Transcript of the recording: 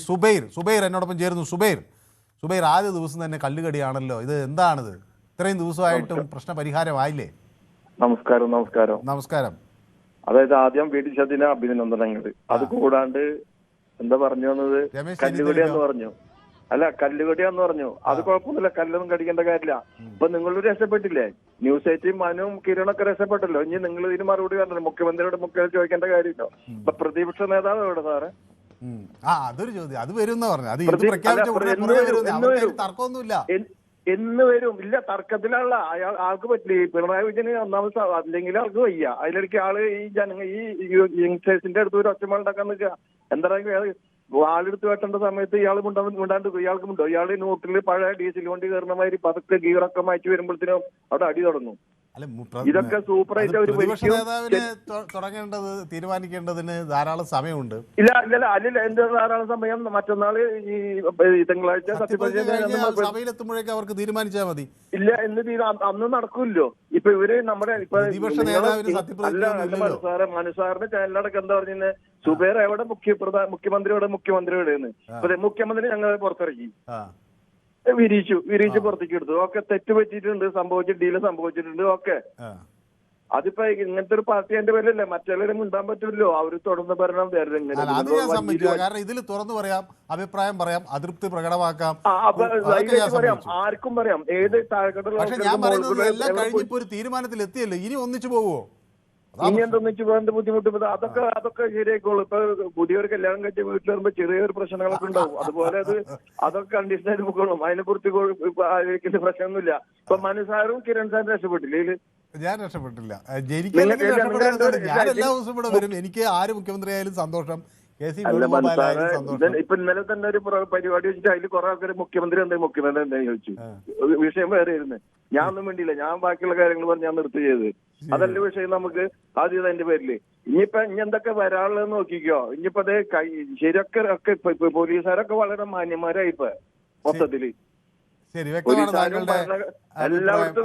സുബൈർ എന്നോടൊപ്പം ചേരുന്നു. സുബൈർ ആദ്യ ദിവസം തന്നെ കല്ലുകടിയാണല്ലോ, ഇത് എന്താണിത്? ഇത്രയും ദിവസമായിട്ടും പ്രശ്ന പരിഹാരമായില്ലേ? നമസ്കാരം. അതായത് ആദ്യം വീട്ടിൽ അഭിനന്ദനങ്ങൾ. അത് കൂടാണ്ട് എന്താ പറഞ്ഞു വന്നത്, കല്ലുകടിയാന്ന് പറഞ്ഞു. അല്ല, കല്ലുകടിയാന്ന് പറഞ്ഞു. അത് കുഴപ്പമൊന്നുമില്ല, കല്ലൊന്നും കടിക്കേണ്ട കാര്യമില്ല. ഇപ്പൊ നിങ്ങളൊരു രക്ഷപ്പെട്ടില്ലേ? ന്യൂസ് 8 മനുവും കിരണൊക്കെ രക്ഷപ്പെട്ടല്ലോ. ഇനി നിങ്ങൾ ഇതിന് മറുപടി പറഞ്ഞല്ലോ, മുഖ്യമന്ത്രിയോട് ചോദിക്കേണ്ട കാര്യമില്ലോ. ഇപ്പൊ പ്രതിപക്ഷ നേതാവ് എവിടെ സാറേ? അതൊരു ചോദ്യം, അത് വരും പറഞ്ഞു. അത് തർക്കമൊന്നുമില്ല. എന്ന് വരും? ഇല്ല, തർക്കത്തിലുള്ള ആൾക്ക് പറ്റില്ല. പിണറായി വിജയന് ഒന്നാമത് അല്ലെങ്കിൽ ആൾക്ക് വയ്യ. അതിലിടയ്ക്ക് ആള് ഈ യങ്സ്റ്റേഴ്സിന്റെ അടുത്ത് ഒരു ഒച്ചമ ഉണ്ടാക്കാന്ന് വെച്ചാൽ എന്താ, ആളെടുത്ത് വെട്ടേണ്ട സമയത്ത് ഇയാൾ മിണ്ടാണ്ട് ഇയാൾക്ക് മിണ്ടോ? ഇയാൾ നോട്ടിൽ പഴയ ഡീസൽ വണ്ടി കയറുന്ന മാതിരി പതുക്കെ ഗീറൊക്കെ മാറ്റി വരുമ്പോഴത്തേനും അവിടെ അടി തുടങ്ങും. ഇതൊക്കെ സൂപ്പറായിട്ട് ഒരു തീരുമാനിക്കേണ്ടതിന് ധാരാളം സമയമുണ്ട്. അല്ലല്ല, എന്ത് ധാരാളം സമയം? മറ്റന്നാള് ഈ തിങ്കളാഴ്ച സഭയിലെത്തുമ്പോഴേക്കും അവർക്ക് തീരുമാനിച്ചാൽ മതി. ഇല്ല, അന്ന് നടക്കൂല്ലോ. ഇപ്പൊ ഇവര് നമ്മുടെ മനുസാറിന്റെ ചാനലടക്കം എന്താ പറഞ്ഞത്, സുബൈർ എവിടെ മുഖ്യമന്ത്രിയുടെ മുഖ്യമന്ത്രിയോടെന്ന്. മുഖ്യമന്ത്രി ഞങ്ങൾ പുറത്തിറക്കി, വിരിച്ചു പുറത്തേക്ക് എടുത്തു. ഒക്കെ തെറ്റ് പറ്റിയിട്ടുണ്ട്, സംഭവിച്ചിട്ടുണ്ട്. ഓക്കെ, അതിപ്പോ ഇങ്ങനത്തെ ഒരു പാർട്ടി എന്റെ പേരല്ലേ, മറ്റുള്ളവരും ഉണ്ടാൻ പറ്റില്ലല്ലോ. അവര് തുടർന്ന് ഭരണം കാരണം ഇതിൽ തുറന്നു പറയാം, അഭിപ്രായം പറയാം, അതൃപ്തി പ്രകടമാക്കാം, പറയാം, ആർക്കും പറയാം. ഏത് താഴെക്കെട്ടുള്ള എല്ലാം കഴിഞ്ഞിപ്പോ ഒരു തീരുമാനത്തിൽ എത്തിയല്ലോ, ഇനി ഒന്നിച്ചു പോവോ? ഇനി എന്തൊന്നിച്ച് പോകാൻ ബുദ്ധിമുട്ട്? അതൊക്കെ ശരിയായിക്കോളൂ. ഇപ്പൊ പുതിയൊരു കല്യാണം കഴിച്ച വീട്ടിൽ വരുമ്പോ ചെറിയൊരു പ്രശ്നങ്ങളൊക്കെ ഉണ്ടാവും. അതുപോലെ അതൊക്കെ കണ്ടീഷനായിട്ട് പോകണം. അതിനെ കുറിച്ച് ആലോചിക്കുന്ന പ്രശ്നമൊന്നുമില്ല. ഇപ്പൊ മനുസാറും കിരൺ സാറും രക്ഷപ്പെട്ടില്ലേ? ഞാൻ രക്ഷപ്പെട്ടില്ല. ഞാൻ എല്ലാ ദിവസവും ഇവിടെ വരും. എനിക്ക് ആര് മുഖ്യമന്ത്രി ആയാലും സന്തോഷം. ഇപ്പൊ ഇന്നലെ തന്നെ ഒരു പരിപാടി വെച്ചിട്ട് അതിൽ കുറെ ആൾക്കാർ മുഖ്യമന്ത്രി എന്താ ചോദിച്ചു. വിഷയം വേറെ ആയിരുന്നു. ഞാൻ ഒന്നും വേണ്ടിയില്ല, ഞാൻ ബാക്കിയുള്ള കാര്യങ്ങൾ പറഞ്ഞ് ഞാൻ നിർത്തി ചെയ്ത്. അതല്ല വിഷയം. നമുക്ക് ആദ്യം അതിന്റെ പേരില് ഇനി എന്തൊക്കെ വരാനുള്ളതെന്ന് നോക്കിക്കോ. ഇനിയിപ്പോ അതേ ശരിയൊക്കെ പോലീസുകാരൊക്കെ വളരെ മാന്യന്മാരായി ഇപ്പൊ മൊത്തത്തില്. എല്ലായിടത്തും